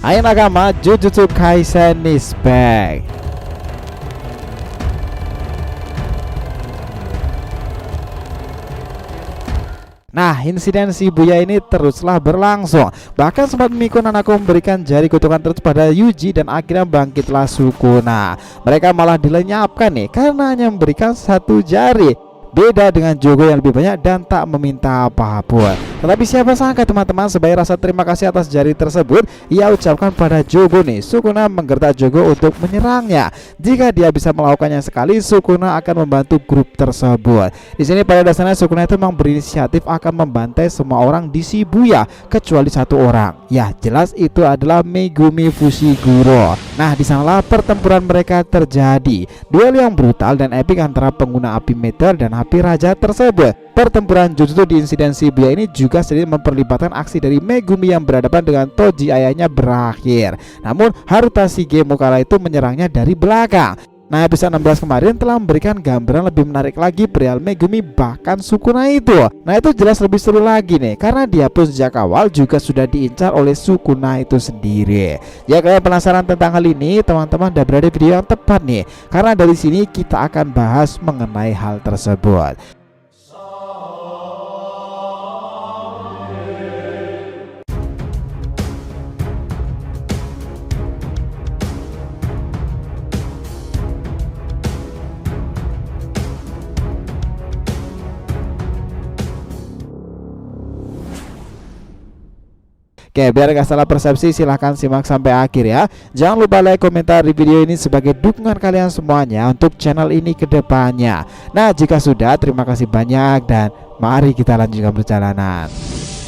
Ayo nakama, Jujutsu Kaisen is back. Nah, insiden Shibuya ini teruslah berlangsung. Bahkan sempat Miko Nanako memberikan jari kutukan terus pada Yuji dan akhirnya bangkitlah Sukuna. Mereka malah dilenyapkan nih karena hanya memberikan satu jari. Beda dengan Jogo yang lebih banyak dan tak meminta apapun. Tetapi siapa sangka teman-teman, sebagai rasa terima kasih atas jari tersebut, ia ucapkan pada Jogo nih, Sukuna menggertak Jogo untuk menyerangnya. Jika dia bisa melakukannya sekali, Sukuna akan membantu grup tersebut. Di sini pada dasarnya Sukuna itu memang berinisiatif akan membantai semua orang di Shibuya kecuali satu orang. Ya, jelas itu adalah Megumi Fushiguro. Nah, di sanalah pertempuran mereka terjadi. Duel yang brutal dan epik antara pengguna api meteor dan api raja tersebut. Pertempuran Jujutsu di insiden Shibuya ini juga sedikit memperlibatkan aksi dari Megumi yang berhadapan dengan Toji ayahnya berakhir. Namun Haruta Shigemo kala itu menyerangnya dari belakang. Nah, episode 16 kemarin telah memberikan gambaran lebih menarik lagi perihal Megumi bahkan Sukuna itu. Nah, itu jelas lebih seru lagi nih, karena dia pun sejak awal juga sudah diincar oleh Sukuna itu sendiri. Ya, kalian penasaran tentang hal ini, teman-teman udah berada di video yang tepat nih, karena dari sini kita akan bahas mengenai hal tersebut. Oke, biar gak salah persepsi, silahkan simak sampai akhir ya. Jangan lupa like, komentar di video ini sebagai dukungan kalian semuanya untuk channel ini ke depannya. Nah, jika sudah, terima kasih banyak dan mari kita lanjutkan perjalanan.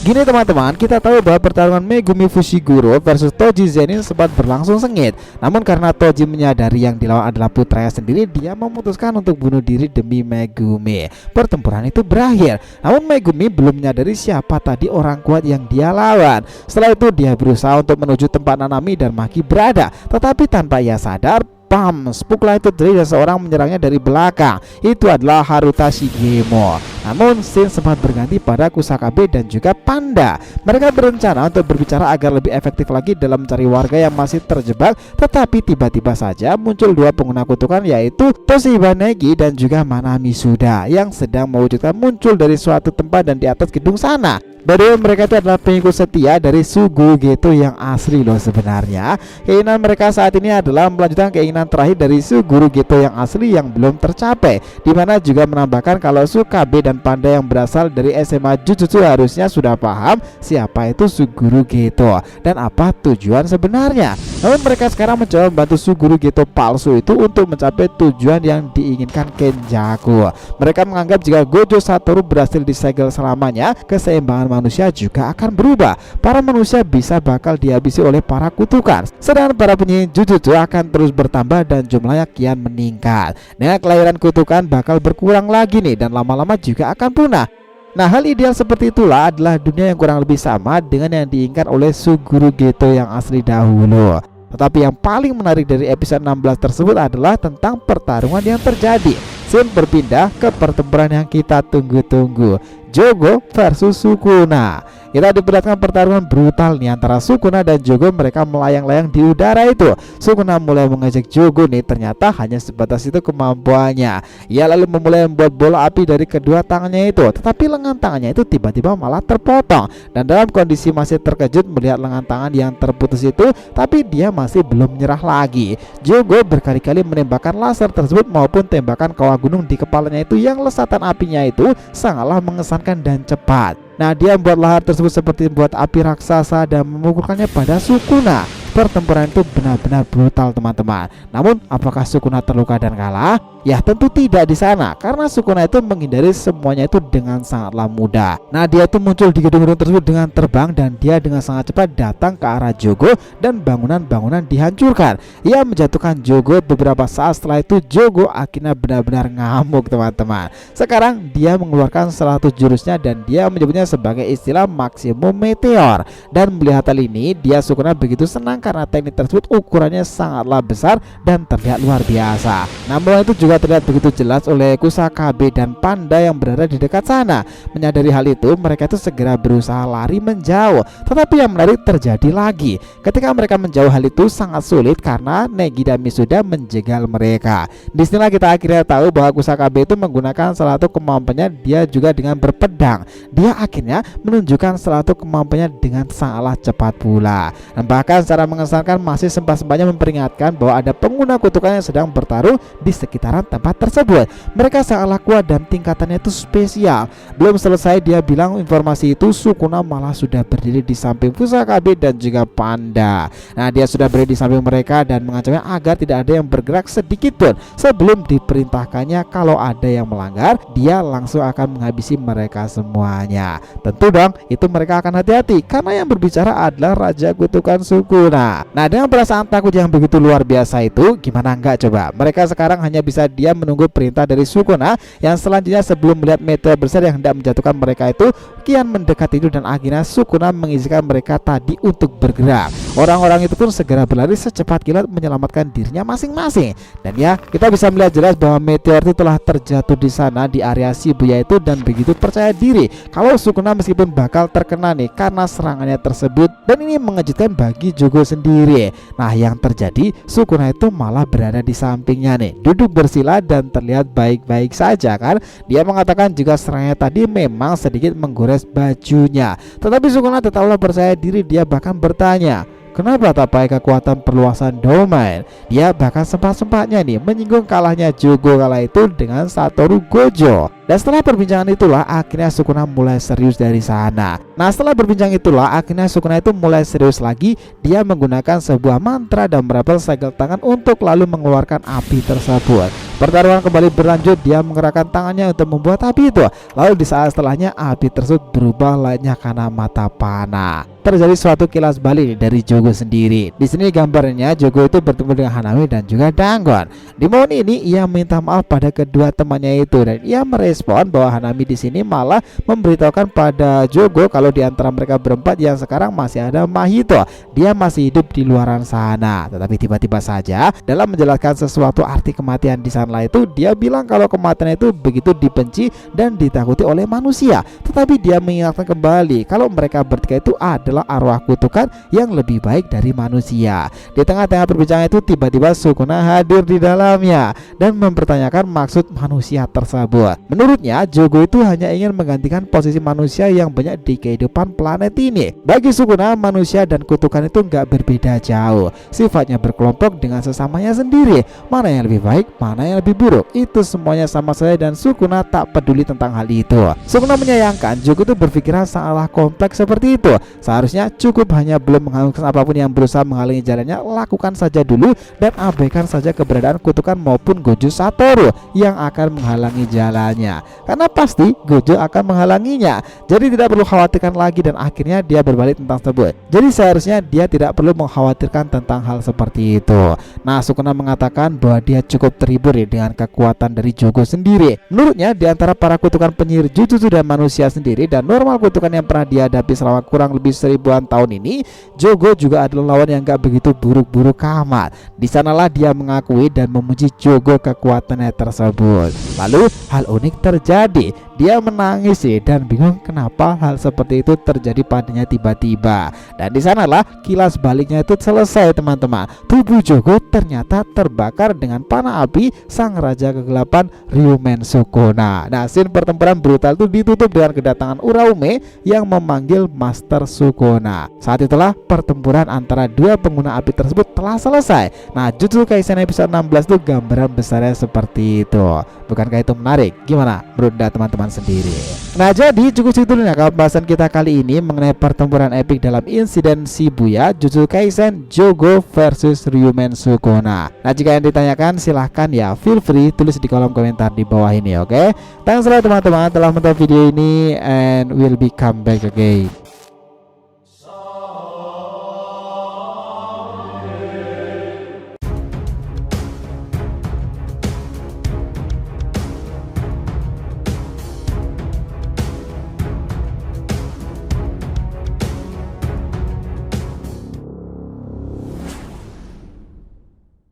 Gini teman-teman, kita tahu bahwa pertarungan Megumi Fushiguro versus Toji Zenin sempat berlangsung sengit. Namun karena Toji menyadari yang dilawan adalah putranya sendiri, dia memutuskan untuk bunuh diri demi Megumi. Pertempuran itu berakhir. Namun Megumi belum menyadari siapa tadi orang kuat yang dia lawan. Setelah itu dia berusaha untuk menuju tempat Nanami dan Maki berada. Tetapi tanpa ia sadar, pam, pukulan itu dari seseorang menyerangnya dari belakang. Itu adalah Haruta Shigemo. Namun scene sempat berganti pada Kusakabe dan juga Panda. Mereka berencana untuk berbicara agar lebih efektif lagi dalam mencari warga yang masih terjebak. Tetapi tiba-tiba saja muncul dua pengguna kutukan, yaitu Toshiba Negi dan juga Manami Suda, yang sedang mewujudkan muncul dari suatu tempat dan di atas gedung sana. Baru mereka itu adalah pengikut setia dari Suguru Geto yang asli loh sebenarnya. Keinginan mereka saat ini adalah melanjutkan keinginan terakhir dari Suguru Geto yang asli yang belum tercapai, dimana juga menambahkan kalau Sukabe dan Panda yang berasal dari SMA Jujutsu harusnya sudah paham siapa itu Suguru Geto dan apa tujuan sebenarnya. Namun mereka sekarang mencoba membantu Suguru Geto palsu itu untuk mencapai tujuan yang diinginkan Kenjaku. Mereka menganggap jika Gojo Satoru berhasil disegel selamanya, keseimbangan manusia juga akan berubah. Para manusia bisa bakal dihabisi oleh para kutukan, sedangkan para penyihir Jujutsu akan terus bertambah dan jumlahnya kian meningkat. Nah, kelahiran kutukan bakal berkurang lagi nih dan lama-lama juga akan punah. Nah, hal ideal seperti itulah adalah dunia yang kurang lebih sama dengan yang diinginkan oleh Suguru Geto yang asli dahulu. Tetapi yang paling menarik dari episode 16 tersebut adalah tentang pertarungan yang terjadi. Scene berpindah ke pertempuran yang kita tunggu-tunggu, Jogo versus Sukuna. Kita diperlihatkan pertarungan brutal nih antara Sukuna dan Jogo. Mereka melayang-layang di udara itu. Sukuna mulai mengejek Jogo nih, ternyata hanya sebatas itu kemampuannya. Ia lalu memulai membuat bola api dari kedua tangannya itu, tetapi lengan tangannya itu tiba-tiba malah terpotong. Dan dalam kondisi masih terkejut melihat lengan tangan yang terputus itu, tapi dia masih belum menyerah lagi. Jogo berkali-kali menembakkan laser tersebut maupun tembakan kawah gunung di kepalanya itu yang lesatan apinya itu sangatlah mengesankan dan cepat. Nah, dia membuat lahar tersebut seperti membuat api raksasa dan memukulkannya pada Sukuna. Pertempuran itu benar-benar brutal teman-teman. Namun apakah Sukuna terluka dan kalah? Ya tentu tidak di sana, karena Sukuna itu menghindari semuanya itu dengan sangatlah mudah. Nah, dia itu muncul di gedung-gedung tersebut dengan terbang dan dia dengan sangat cepat datang ke arah Jogo dan bangunan-bangunan dihancurkan. Ia menjatuhkan Jogo. Beberapa saat setelah itu Jogo akhirnya benar-benar ngamuk teman-teman. Sekarang dia mengeluarkan salah satu jurusnya dan dia menyebutnya sebagai istilah Maximum Meteor. Dan melihat hal ini, dia Sukuna begitu senang karena teknik tersebut ukurannya sangatlah besar dan terlihat luar biasa. Namun itu juga juga terlihat begitu jelas oleh Kusakabe dan Panda yang berada di dekat sana. Menyadari hal itu, mereka itu segera berusaha lari menjauh. Tetapi yang menarik terjadi lagi. Ketika mereka menjauh, hal itu sangat sulit karena Negi dan Misuda menjegal mereka. Disinilah kita akhirnya tahu bahwa Kusakabe itu menggunakan salah satu kemampuannya, dia juga dengan berpedang. Dia akhirnya menunjukkan salah satu kemampuannya dengan sangatlah cepat pula. Dan bahkan secara mengesankan masih sempat-sempatnya memperingatkan bahwa ada pengguna kutukan yang sedang bertarung di sekitaran tempat tersebut. Mereka sangatlah kuat dan tingkatannya itu spesial. Belum selesai dia bilang informasi itu, Sukuna malah sudah berdiri di samping Kusakabe dan juga Panda. Nah, dia sudah berdiri di samping mereka dan mengancamnya agar tidak ada yang bergerak sedikit pun sebelum diperintahkannya. Kalau ada yang melanggar, dia langsung akan menghabisi mereka semuanya. Tentu dong, itu mereka akan hati-hati karena yang berbicara adalah Raja Kutukan Sukuna. Nah, dengan perasaan takut yang begitu luar biasa itu, gimana enggak coba? Mereka sekarang hanya bisa diam menunggu perintah dari Sukuna yang selanjutnya sebelum melihat meteor besar yang hendak menjatuhkan mereka itu kian mendekat itu, dan akhirnya Sukuna mengizinkan mereka tadi untuk bergerak. Orang-orang itu pun segera berlari secepat kilat menyelamatkan dirinya masing-masing. Dan ya, kita bisa melihat jelas bahwa meteor itu telah terjatuh di sana di area Shibuya itu, dan begitu percaya diri kalau Sukuna meskipun bakal terkena nih karena serangannya tersebut. Dan ini mengejutkan bagi Jogo sendiri. Nah, yang terjadi Sukuna itu malah berada di sampingnya nih, duduk bersila dan terlihat baik-baik saja kan. Dia mengatakan juga serangannya tadi memang sedikit menggores bajunya, tetapi Sukuna tetaplah percaya diri. Dia bahkan bertanya, kenapa tak pakai kekuatan perluasan domain? Dia bahkan sempat-sempatnya nih menyinggung kalahnya Jogo kala itu dengan Satoru Gojo. Dan setelah perbincangan itulah akhirnya Sukuna mulai serius dari sana. Nah, setelah berbincang itulah akhirnya Sukuna itu mulai serius lagi. Dia menggunakan sebuah mantra dan merapel segel tangan untuk lalu mengeluarkan api tersebut. Pertarungan kembali berlanjut. Dia menggerakkan tangannya untuk membuat api itu. Lalu di saat setelahnya api tersebut berubah layaknya kana mata panah. Terjadi suatu kilas balik dari Jogo sendiri. Di sini gambarnya Jogo itu bertemu dengan Hanami dan juga Danggon. Di momen ini ia minta maaf pada kedua temannya itu, dan ia merespon bahwa Hanami di sini malah memberitahukan pada Jogo kalau di antara mereka berempat yang sekarang masih ada Mahito. Dia masih hidup di luaran sana. Tetapi tiba-tiba saja dalam menjelaskan sesuatu arti kematian di sana itu, dia bilang kalau kematian itu begitu dibenci dan ditakuti oleh manusia. Tetapi dia mengingatkan kembali kalau mereka bertiga itu adalah arwah kutukan yang lebih baik dari manusia. Di tengah-tengah perbincangan itu tiba-tiba Sukuna hadir di dalamnya dan mempertanyakan maksud manusia tersebut. Menurutnya Jogo itu hanya ingin menggantikan posisi manusia yang banyak di kehidupan planet ini. Bagi Sukuna, manusia dan kutukan itu nggak berbeda jauh. Sifatnya berkelompok dengan sesamanya sendiri. Mana yang lebih baik, mana yang lebih buruk, itu semuanya sama saja, dan Sukuna tak peduli tentang hal itu. Sukuna menyayangkan Jogo itu berpikiran sangatlah kompleks seperti itu. Seharusnya cukup hanya belum menghalangi apapun yang berusaha menghalangi jalannya, lakukan saja dulu dan abaikan saja keberadaan kutukan maupun Gojo Satoru yang akan menghalangi jalannya, karena pasti Gojo akan menghalanginya. Jadi tidak perlu khawatirkan lagi, dan akhirnya dia berbalik tentang tersebut. Jadi seharusnya dia tidak perlu mengkhawatirkan tentang hal seperti itu. Nah, Sukuna mengatakan bahwa dia cukup terhibur dengan kekuatan dari Jogo sendiri. Menurutnya di antara para kutukan penyihir Jujutsu dan manusia sendiri dan normal kutukan yang pernah dihadapi selama kurang lebih 1000-an tahun ini, Jogo juga adalah lawan yang gak begitu buruk-buruk amat. Di sanalah dia mengakui dan memuji Jogo kekuatannya tersebut. Lalu hal unik terjadi. Dia menangis dan bingung kenapa hal seperti itu terjadi padanya tiba-tiba. Dan di sanalah kilas baliknya itu selesai, teman-teman. Tubuh Jogo ternyata terbakar dengan panah api sang raja kegelapan Ryumen Sukuna. Nah, scene pertempuran brutal itu ditutup dengan kedatangan Uraume yang memanggil Master Sukuna. Saat itulah pertempuran antara dua pengguna api tersebut telah selesai. Nah, Jujutsu Kaisen episode 16 itu gambaran besarnya seperti itu. Bukankah itu menarik? Gimana menurut teman-teman sendiri? Nah, jadi cukup segitu dulu ya pembahasan kita kali ini mengenai pertempuran epik dalam insiden Shibuya Jujutsu Kaisen Jogo versus Ryumen Sukuna. Nah, jika yang ditanyakan silahkan ya feel free tulis di kolom komentar di bawah ini, oke? Thanks teman-teman telah menonton video ini, and we'll be come back again.